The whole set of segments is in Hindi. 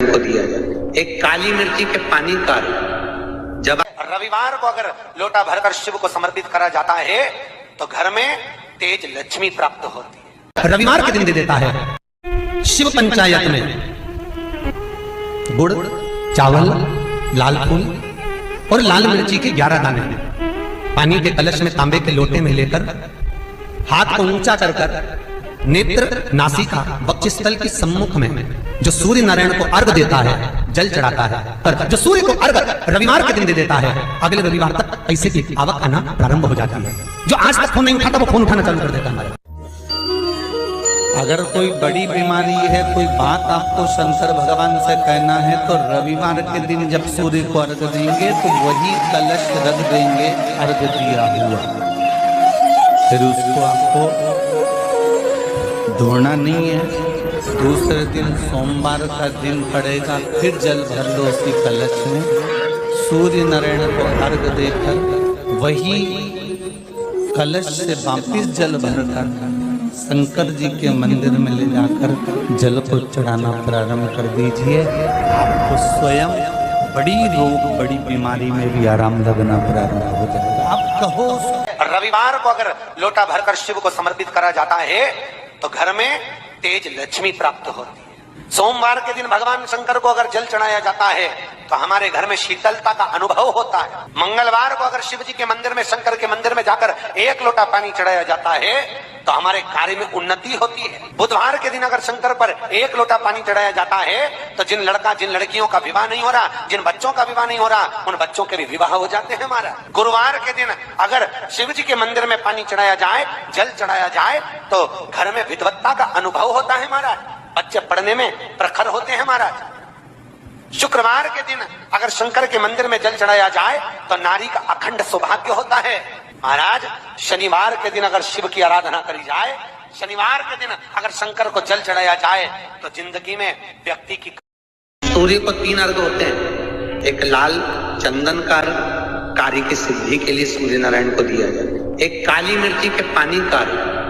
को दिया जाए। एक काली मिर्ची के पानी का जब रविवार को अगर लोटा भरकर शिव को समर्पित करा जाता है तो घर में तेज लक्ष्मी प्राप्त होती है। रविवार के दिन दे देता है शिव पंचायत में गुड़, चावल, लाल फूल और लाल मिर्ची के 11 दाने पानी के कलश में तांबे के लोटे में लेकर हाथ को ऊंचा कर कर नेत्र, नासिका, वक्षस्थल के सम्मुख में जो सूर्य नारायण को अर्घ देता है, जल चढ़ाता है, पर जो सूर्य को अर्घ रविवार के दिन दे देता है, अगले रविवार तक पैसे की आवक आना प्रारंभ हो जाती है। जो आज तक फोन नहीं उठाता वो फोन उठाना चालू कर देता है। अगर कोई बड़ी बीमारी है, कोई बात आपको शंकर भगवान से कहना है तो रविवार के दिन जब सूर्य को अर्घ देंगे तो वही कलश रख देंगे अर्घ दिया हुआ, फिर उसको आपको धोना नहीं है। दूसरे दिन सोमवार का दिन पड़ेगा, फिर जल भर लो उसी कलश में, सूर्य नारायण को अर्घ देकर वही कलश से वापिस जल भरकर शंकर जी के मंदिर में ले जाकर जल को चढ़ाना प्रारंभ कर दीजिए। आपको स्वयं बड़ी रोग, बड़ी बीमारी में भी आराम लगना प्रारंभ हो जाएगा। आप कहो रविवार को अगर लोटा भरकर शिव को समर्पित करा जाता है तो घर में तेज लक्ष्मी प्राप्त होती है। सोमवार के दिन भगवान शंकर को अगर जल चढ़ाया जाता है तो हमारे घर में शीतलता का अनुभव होता है। मंगलवार को अगर शिव जी के मंदिर में, शंकर के मंदिर में जाकर 1 लोटा पानी चढ़ाया जाता है तो हमारे कार्य में उन्नति होती है। बुधवार के दिन अगर शंकर पर 1 लोटा पानी चढ़ाया जाता है तो जिन लड़कियों का विवाह नहीं हो रहा, जिन बच्चों का विवाह नहीं हो रहा, उन बच्चों के भी विवाह हो जाते हैं हमारा। गुरुवार के दिन अगर शिव जी के मंदिर में पानी चढ़ाया जाए, जल चढ़ाया जाए तो घर में विद्वत्ता का अनुभव होता है हमारा, बच्चे पढ़ने में प्रखर होते हैं महाराज। शुक्रवार के दिन अगर शंकर के मंदिर में जल चढ़ाया जाए तो नारी का अखंड सौभाग्य होता है महाराज। शनिवार के दिन अगर शिव की आराधना करी जाए, शनिवार के दिन अगर शंकर को जल चढ़ाया जाए तो जिंदगी में व्यक्ति की सूर्य को 3 अर्घ होते हैं। एक लाल चंदन का अर्घ कार्य की सिद्धि के लिए सूर्य नारायण को दिया जाए। एक काली मिर्ची के पानी का अर्घ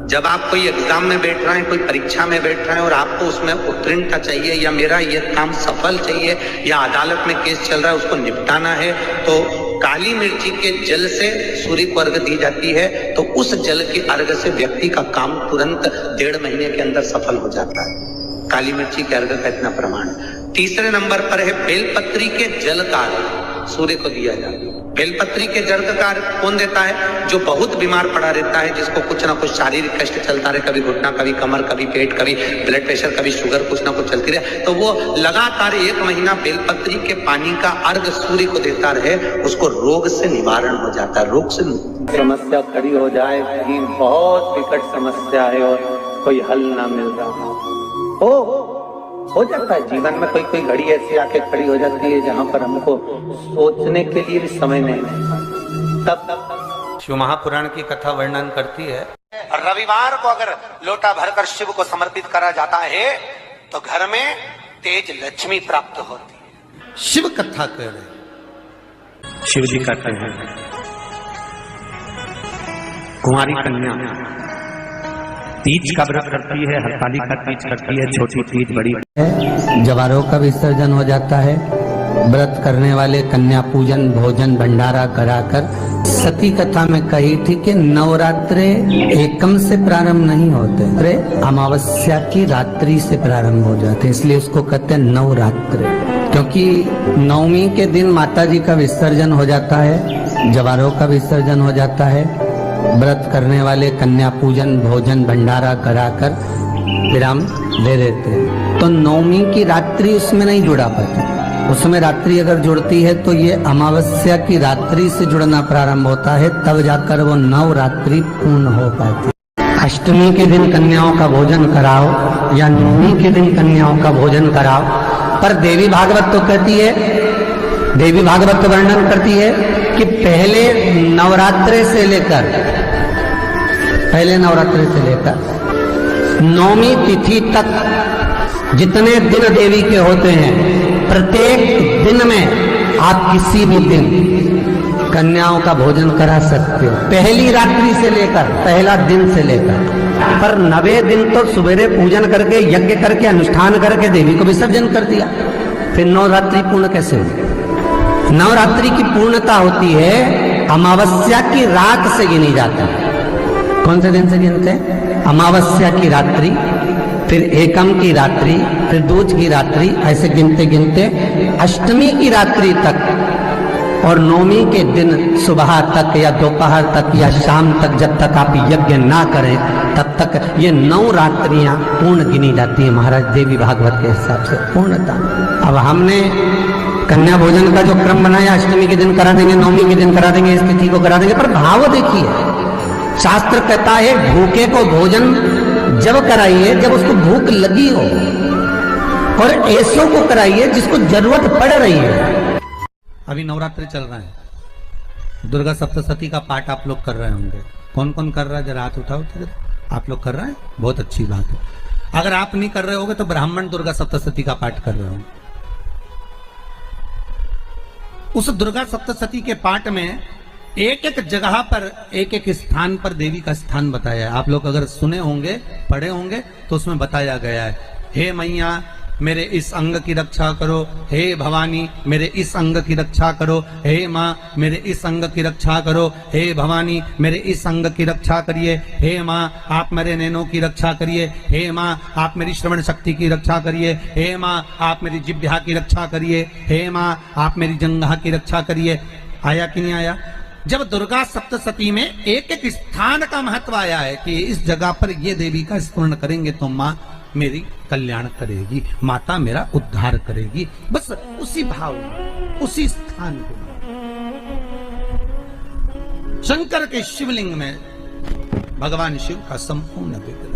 जब आप कोई एग्जाम में बैठ रहे हैं, कोई परीक्षा में बैठ रहे हैं और आपको उसमें उत्तीर्णता चाहिए या मेरा ये काम सफल चाहिए या अदालत में केस चल रहा है उसको निपटाना है तो काली मिर्ची के जल से सूर्य को अर्घ दी जाती है। तो उस जल के अर्घ से व्यक्ति का काम तुरंत 1.5 महीने के अंदर सफल हो जाता है। काली मिर्ची के अर्घ का इतना प्रमाण। तीसरे नंबर पर है बेलपत्री के जल का अर्घ सूर्य को दिया जाता है। बेलपत्री के जल का अर्घ कौन देता है? जो बहुत बीमार पड़ा रहता है, जिसको कुछ ना कुछ शारीरिक कष्ट चलता रहे, कभी घुटना, कभी कमर, कभी पेट, कभी ब्लड प्रेशर, कभी शुगर, कुछ ना कुछ चलती रहे, तो वो लगातार 1 महीना बेलपत्री के पानी का अर्घ सूर्य को देता रहे, उसको रोग से निवारण हो जाता है। रोग से समस्या खड़ी हो जाए, कहीं बहुत विकट समस्या है और कोई हल ना मिल रहा हो जाता है जीवन में। कोई घड़ी ऐसी आके खड़ी हो जाती है जहाँ पर हमको सोचने के लिए भी समय नहीं है। तब शिव महापुराण की कथा वर्णन करती है, रविवार को अगर लोटा भरकर शिव को समर्पित करा जाता है तो घर में तेज लक्ष्मी प्राप्त होती है। शिव कथा कह रहे, शिव जी कहते हैं कुंवारी कन्या तीज का व्रत करती है, हरतालिका तीज करती है, छोटी तीज, बड़ी जवारों का विसर्जन हो जाता है। व्रत करने वाले कन्या पूजन, भोजन, भंडारा कराकर, सती कथा में कही थी कि नवरात्रे एकम से प्रारंभ नहीं होते, अमावस्या की रात्रि से प्रारंभ हो जाते, इसलिए उसको कहते हैं नवरात्रे। क्योंकि 9वीं के दिन माता जी का विसर्जन हो जाता है, जवारों का विसर्जन हो जाता है। व्रत करने वाले कन्या पूजन, भोजन, भंडारा कराकर विराम ले लेते हैं। तो 9वीं की रात्रि उसमें नहीं जुड़ा पाती, उसमें रात्रि अगर जुड़ती है तो ये अमावस्या की रात्रि से जुड़ना प्रारंभ होता है, तब जाकर वो नवरात्रि पूर्ण हो पाती। अष्टमी के दिन कन्याओं का भोजन कराओ या 9वीं के दिन कन्याओं का भोजन कराओ, पर देवी भागवत तो कहती है, देवी भागवत तो वर्णन करती है कि पहले नवरात्रे से लेकर 9वीं तिथि तक जितने दिन देवी के होते हैं, प्रत्येक दिन में आप किसी भी दिन कन्याओं का भोजन करा सकते हो, पहली रात्रि से लेकर, पहला दिन से लेकर। पर 90 दिन तो सवेरे पूजन करके यज्ञ करके अनुष्ठान करके देवी को विसर्जन कर दिया, फिर नवरात्रि पूर्ण कैसे हुई? नवरात्रि की पूर्णता होती है अमावस्या की रात से गिनी जाती है। कौन से दिन से गिनते हैं? अमावस्या की रात्रि, फिर एकम की रात्रि, फिर दूज की रात्रि, ऐसे गिनते गिनते अष्टमी की रात्रि तक और नौमी के दिन सुबह तक या दोपहर तक या शाम तक, जब तक आप यज्ञ ना करें तब तक ये 9 रात्रियां पूर्ण गिनी जाती है महाराज देवी भागवत के हिसाब से पूर्णता। अब हमने कन्या भोजन का जो क्रम बनाया, अष्टमी के दिन करा देंगे, नौमी के दिन करा देंगे, इस तिथि को करा देंगे, पर भाव देखिए शास्त्र कहता है भूखे को भोजन जब कराइए जब उसको भूख लगी हो, और ऐसों को कराइए जिसको जरूरत पड़ रही है। अभी नवरात्रि चल रहा है, दुर्गा सप्तशती का पाठ आप लोग कर रहे होंगे। कौन कौन कर रहा है जरा हाथ उठाओ। आप लोग कर रहे हैं, बहुत अच्छी बात है। अगर आप नहीं कर रहे होगे तो ब्राह्मण दुर्गा सप्तशती का पाठ कर रहे होंगे। उस दुर्गा सप्तशती के पाठ में एक एक जगह पर एक एक स्थान पर देवी का स्थान बताया है। आप लोग अगर सुने होंगे, पढ़े होंगे तो उसमें बताया गया है, हे मैया मेरे इस अंग की रक्षा करो, हे भवानी मेरे इस अंग की रक्षा करो, हे माँ मेरे इस अंग की रक्षा करो, हे भवानी मेरे इस अंग की रक्षा करिए, हे माँ आप मेरे नैनों की रक्षा करिए, हे माँ आप मेरी श्रवण शक्ति की रक्षा करिए, हे माँ आप मेरी जिह्वा की रक्षा करिए, हे माँ आप मेरी जंघा की रक्षा करिए। आया कि नहीं आया? जब दुर्गा सप्तशती में एक एक स्थान का महत्व आया है कि इस जगह पर ये देवी का स्मरण करेंगे तो माँ मेरी कल्याण करेगी, माता मेरा उद्धार करेगी, बस उसी भाव में, उसी स्थान पे शंकर के शिवलिंग में भगवान शिव का संपूर्ण विग्रह।